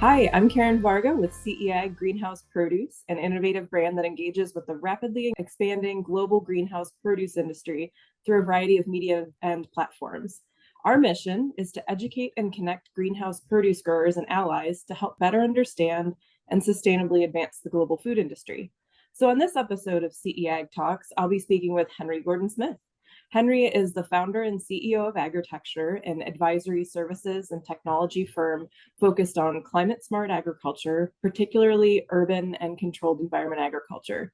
Hi, I'm Karen Varga with CEAg Greenhouse Produce, an innovative brand that engages with the rapidly expanding global greenhouse produce industry through a variety of media and platforms. Our mission is to educate and connect greenhouse produce growers and allies to help better understand and sustainably advance the global food industry. So, in this episode of CEAg Talks, I'll be speaking with Henry Gordon Smith. Henry is the founder and CEO of Agritecture, an advisory services and technology firm focused on climate smart agriculture, particularly urban and controlled environment agriculture.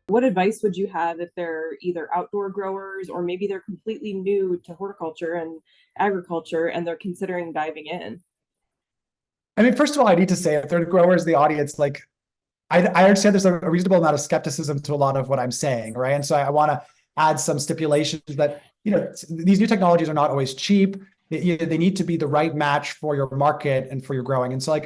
What advice would you have if they're either outdoor growers or maybe they're completely new to horticulture and agriculture and they're considering diving in? I mean, first of all, I need to say if there are growers in the audience, like I understand there's a reasonable amount of skepticism to a lot of what I'm saying, right? And so I want to add some stipulations that, these new technologies are not always cheap. They need to be the right match for your market and for your growing. And so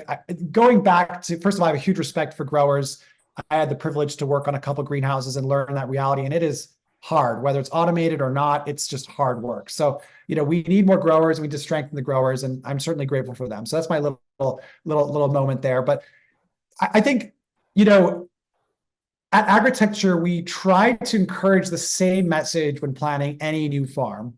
going back to, first of all, I have a huge respect for growers. I had the privilege to work on a couple of greenhouses and learn that reality. And it is hard, whether it's automated or not, it's just hard work. So, we need more growers. We need to strengthen the growers, and I'm certainly grateful for them. So that's my little moment there. But I think, at Agritecture, we try to encourage the same message when planning any new farm.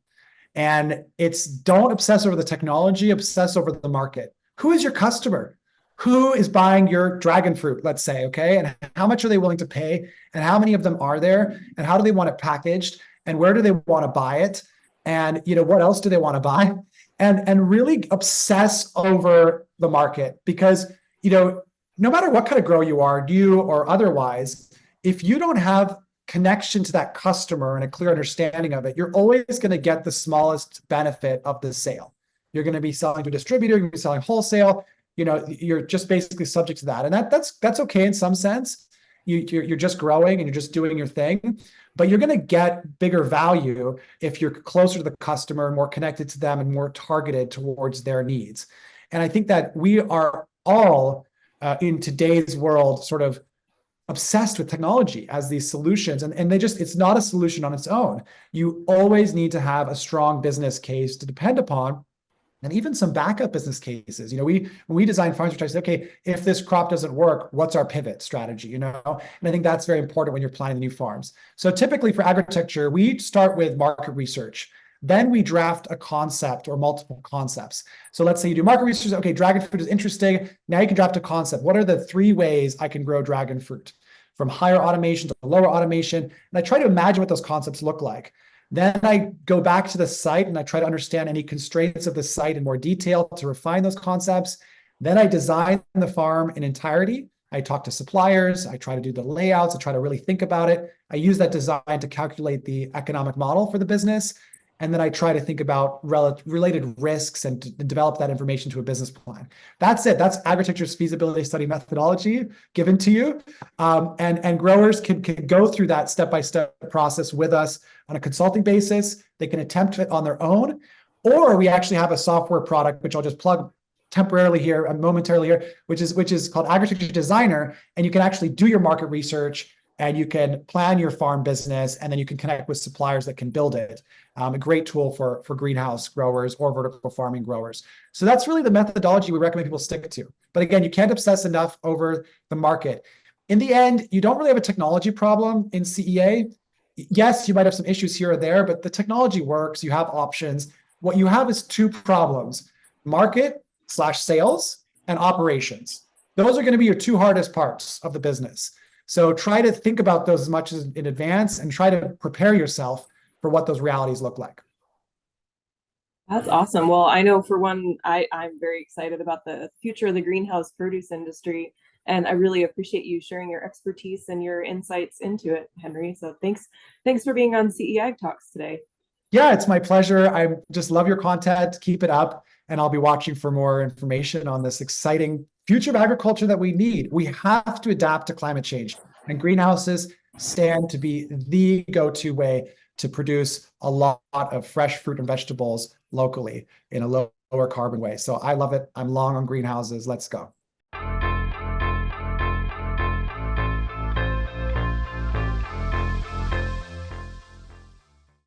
And it's don't obsess over the technology, obsess over the market. Who is your customer? Who is buying your dragon fruit, let's say, okay? And how much are they willing to pay? And how many of them are there? And how do they want it packaged? And where do they want to buy it? And what else do they want to buy? And really obsess over the market because, no matter what kind of grow you are, new or otherwise, if you don't have connection to that customer and a clear understanding of it, you're always going to get the smallest benefit of the sale. You're going to be selling to a distributor, you're going to be selling wholesale. You're just basically subject to that. And that's okay in some sense. You're just growing and you're just doing your thing, but you're going to get bigger value if you're closer to the customer, more connected to them, and more targeted towards their needs. And I think that we are all in today's world sort of obsessed with technology as these solutions, and it's not a solution on its own. You always need to have a strong business case to depend upon, and even some backup business cases. When we design farms, we try to say, okay, if this crop doesn't work, what's our pivot strategy? And I think that's very important when you're planning the new farms. So typically for agriculture, we start with market research. Then we draft a concept or multiple concepts. So let's say you do market research. Okay, dragon fruit is interesting. Now you can draft a concept. What are the 3 ways I can grow dragon fruit? From higher automation to lower automation. And I try to imagine what those concepts look like. Then I go back to the site and I try to understand any constraints of the site in more detail to refine those concepts. Then I design the farm in entirety. I talk to suppliers. I try to do the layouts. I try to really think about it. I use that design to calculate the economic model for the business. And then I try to think about related risks and develop that information to a business plan. That's it. That's Agritecture's feasibility study methodology given to you. And growers can go through that step-by-step process with us on a consulting basis. They can attempt it on their own, or we actually have a software product, which I'll just plug temporarily here, momentarily here, which is called Agritecture Designer. And you can actually do your market research, and you can plan your farm business, and then you can connect with suppliers that can build it. A great tool for greenhouse growers or vertical farming growers. So that's really the methodology we recommend people stick to. But again, you can't obsess enough over the market. In the end, you don't really have a technology problem in CEA. Yes, you might have some issues here or there, but the technology works. You have options. What you have is 2 problems: market/sales and operations. Those are going to be your 2 hardest parts of the business. So try to think about those as much as in advance and try to prepare yourself for what those realities look like. That's awesome. Well, I know for one, I'm very excited about the future of the greenhouse produce industry. And I really appreciate you sharing your expertise and your insights into it, Henry. So thanks for being on CEAg Talks today. Yeah, it's my pleasure. I just love your content. Keep it up. And I'll be watching for more information on this exciting future of agriculture that we need. We have to adapt to climate change. And greenhouses stand to be the go-to way to produce a lot of fresh fruit and vegetables locally in a lower carbon way. So I love it. I'm long on greenhouses. Let's go.